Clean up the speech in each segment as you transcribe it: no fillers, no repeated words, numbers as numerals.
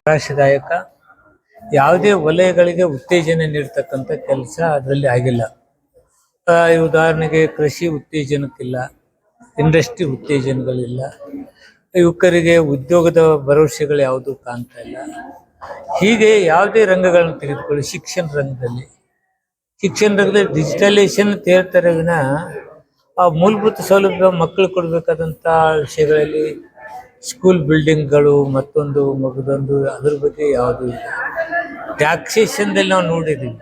ನಿರಾಶಾದಾಯಕ. ಯಾವುದೇ ವಲಯಗಳಿಗೆ ಉತ್ತೇಜನ ನೀಡ್ತಕ್ಕಂಥ ಕೆಲಸ ಅದರಲ್ಲಿ ಆಗಿಲ್ಲ. ಉದಾಹರಣೆಗೆ ಕೃಷಿ ಉತ್ತೇಜನಕ್ಕಿಲ್ಲ, ಇಂಡಸ್ಟ್ರಿ ಉತ್ತೇಜನಗಳಿಲ್ಲ, ಯುವಕರಿಗೆ ಉದ್ಯೋಗದ ಭರವಸೆಗಳು ಯಾವುದೂ ಕಾಣ್ತಾ ಇಲ್ಲ. ಹೀಗೆ ಯಾವುದೇ ರಂಗಗಳನ್ನು ತೆಗೆದುಕೊಳ್ಳಿ, ಶಿಕ್ಷಣ ರಂಗದಲ್ಲಿ ಡಿಜಿಟಲೈಸೇಷನ್ ತೇಳ್ತಾರೆ ವಿನ ಆ ಮೂಲಭೂತ ಸೌಲಭ್ಯ ಮಕ್ಕಳು ಕೊಡಬೇಕಾದಂಥ ವಿಷಯಗಳಲ್ಲಿ ಸ್ಕೂಲ್ ಬಿಲ್ಡಿಂಗ್ಗಳು ಮತ್ತೊಂದು ಮಗದೊಂದು ಅದ್ರ ಬಗ್ಗೆ ಯಾವುದೂ ಇಲ್ಲ. ಟ್ಯಾಕ್ಸೇಷನ್ದಲ್ಲಿ ನಾವು ನೋಡಿದ್ದೀವಿ,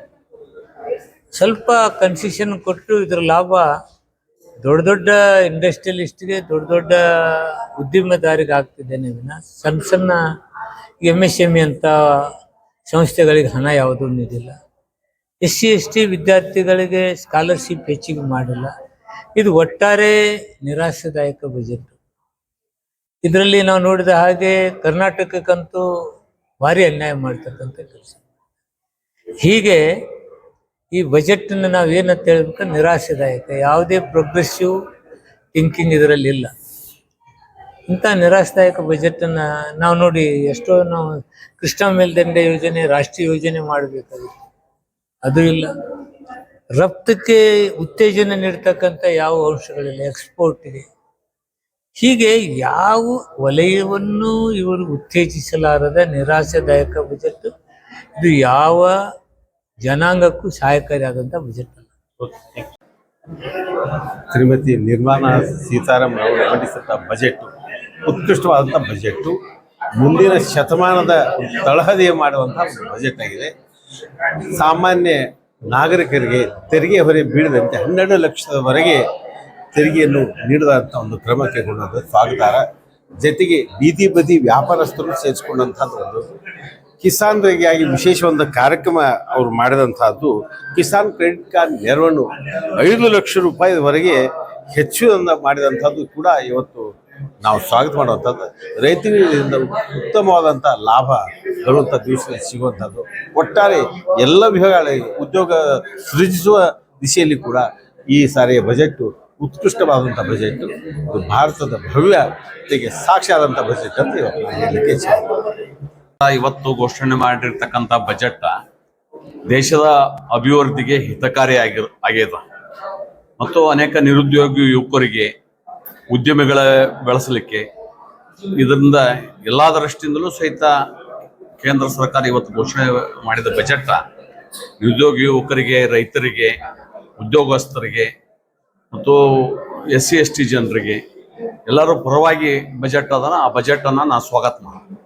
ಸ್ವಲ್ಪ ಕನ್ಸೆಷನ್ ಕೊಟ್ಟು ಇದರ ಲಾಭ ದೊಡ್ಡ ದೊಡ್ಡ ಇಂಡಸ್ಟ್ರಿಯಲಿಸ್ಟ್ಗೆ, ದೊಡ್ಡ ದೊಡ್ಡ ಉದ್ಯಮದಾರಿಗೆ ಆಗ್ತಿದ್ದೇನೆ ವಿನ ಸಣ್ಣ MSME ಅಂತ ಸಂಸ್ಥೆಗಳಿಗೆ ಹಣ ಯಾವುದೂ ನೀಡಿಲ್ಲ. SC/ST ವಿದ್ಯಾರ್ಥಿಗಳಿಗೆ ಸ್ಕಾಲರ್ಶಿಪ್ ಹೆಚ್ಚಿಗೆ ಮಾಡಿಲ್ಲ. ಇದು ಒಟ್ಟಾರೆ ನಿರಾಶಾದಾಯಕ ಬಜೆಟ್. ಇದರಲ್ಲಿ ನಾವು ನೋಡಿದ ಹಾಗೆ ಕರ್ನಾಟಕಕ್ಕಂತೂ ಭಾರಿ ಅನ್ಯಾಯ ಮಾಡ್ತಕ್ಕಂಥ ಕೆಲಸ. ಹೀಗೆ ಈ ಬಜೆಟನ್ನು ನಾವೇನಂತ ಹೇಳ್ಬೇಕು, ನಿರಾಶಾದಾಯಕ. ಯಾವುದೇ ಪ್ರೋಗ್ರೆಸಿವ್ ಥಿಂಕಿಂಗ್ ಇದರಲ್ಲಿ ಇಲ್ಲ. ಇಂಥ ನಿರಾಶಾದಾಯಕ ಬಜೆಟನ್ನು ನಾವು ನೋಡಿ ಎಷ್ಟೋ ನಾವು ಕೃಷ್ಣ ಮೇಲ್ದಂಡೆ ಯೋಜನೆ ರಾಷ್ಟ್ರೀಯ ಯೋಜನೆ ಮಾಡಬೇಕಾಗಿತ್ತು, ಅದು ಇಲ್ಲ. ರಫ್ತಿಗೆ ಉತ್ತೇಜನ ನೀಡ್ತಕ್ಕಂಥ ಯಾವ ಅಂಶಗಳಿಲ್ಲ, ಎಕ್ಸ್ಪೋರ್ಟ್ಗೆ. ಹೀಗೆ ಯಾವ ವಲಯವನ್ನು ಇವರು ಉತ್ತೇಜಿಸಲಾರದ ನಿರಾಶಾದಾಯಕ ಬಜೆಟ್. ಇದು ಯಾವ ಜನಾಂಗಕ್ಕೂ ಸಹಾಯಕಾರಿಯಾದಂಥ ಬಜೆಟ್ ಅಲ್ಲ. ಶ್ರೀಮತಿ ನಿರ್ಮಲಾ ಸೀತಾರಾಮನ್ ಅವರು ಮಂಡಿಸಿದ ಬಜೆಟ್ ಉತ್ಕೃಷ್ಟವಾದಂಥ ಬಜೆಟ್ಟು, ಮುಂದಿನ ಶತಮಾನದ ತಳಹದಿಯ ಮಾಡುವಂಥ ಬಜೆಟ್ ಆಗಿದೆ. ಸಾಮಾನ್ಯ ನಾಗರಿಕರಿಗೆ ತೆರಿಗೆ ಹೊರೆ ಬೀಳದಂತೆ 12 ಲಕ್ಷದವರೆಗೆ ತೆರಿಗೆಯನ್ನು ನೀಡಿದಂಥ ಒಂದು ಕ್ರಮ ಕೈಗೊಂಡದ್ದು ಸ್ವಾಗತಾರ್ಹ. ಜೊತೆಗೆ ಬೀದಿ ಬದಿ ವ್ಯಾಪಾರಸ್ಥರು ಸೇರಿಸ್ಕೊಂಡಂಥದ್ದು ಒಂದು ಕಿಸಾನ್ರಿಗಾಗಿ ವಿಶೇಷ ಒಂದು ಕಾರ್ಯಕ್ರಮ ಅವರು ಮಾಡಿದಂಥದ್ದು. ಕಿಸಾನ್ ಕ್ರೆಡಿಟ್ ಕಾರ್ಡ್ ನೆರವನ್ನು 5 ಲಕ್ಷ ರೂಪಾಯಿವರೆಗೆ ಹೆಚ್ಚು ಮಾಡಿದಂಥದ್ದು ಕೂಡ ಇವತ್ತು ನಾವು ಸ್ವಾಗತ ಮಾಡುವಂಥದ್ದು. ರೈತರಿಂದ ಉತ್ತಮವಾದಂಥ ಲಾಭ ಬರುವಂಥ ದಿವಸದಲ್ಲಿ ಸಿಗುವಂಥದ್ದು. ಒಟ್ಟಾರೆ ಎಲ್ಲ ವಿಭಾಗಗಳಿಗೆ ಉದ್ಯೋಗ ಸೃಜಿಸುವ ದಿಶೆಯಲ್ಲಿ ಕೂಡ ಈ ಸಾರಿಯ ಬಜೆಟ್ಟು ಉತ್ಕೃಷ್ಟವಾದಂಥ ಬಜೆಟ್ಟು. ಇದು ಭಾರತದ ಭವ್ಯತೆಗೆ ಸಾಕ್ಷಿಯಾದಂಥ ಬಜೆಟ್ ಅಂತ ಇವತ್ತು ಹೇಳಲಿಕ್ಕೆ ಇಚ್ಛೆ. ಇವತ್ತು ಘೋಷಣೆ ಮಾಡಿರ್ತಕ್ಕಂಥ ಬಜೆಟ್ ದೇಶದ ಅಭಿವೃದ್ಧಿಗೆ ಹಿತಕಾರಿ ಆಗ್ಯದ ಮತ್ತು ಅನೇಕ ನಿರುದ್ಯೋಗಿ ಯುವಕರಿಗೆ ಉದ್ಯಮಿಗಳ ಬೆಳೆಸಲಿಕ್ಕೆ ಇದರಿಂದ ಎಲ್ಲ ದೃಷ್ಟಿಯಿಂದಲೂ ಸಹಿತ ಕೇಂದ್ರ ಸರ್ಕಾರ ಇವತ್ತು ಘೋಷಣೆ ಮಾಡಿದ ಬಜೆಟ್ ನಿರುದ್ಯೋಗಿ ಯುವಕರಿಗೆ, ರೈತರಿಗೆ, ಉದ್ಯೋಗಸ್ಥರಿಗೆ ಮತ್ತು SC/ST ಜನರಿಗೆ ಎಲ್ಲರೂ ಪರವಾಗಿ ಬಜೆಟ್ ಅದನ್ನ. ಆ ಬಜೆಟನ್ನು ನಾನು ಸ್ವಾಗತ ಮಾಡ್ತೀನಿ.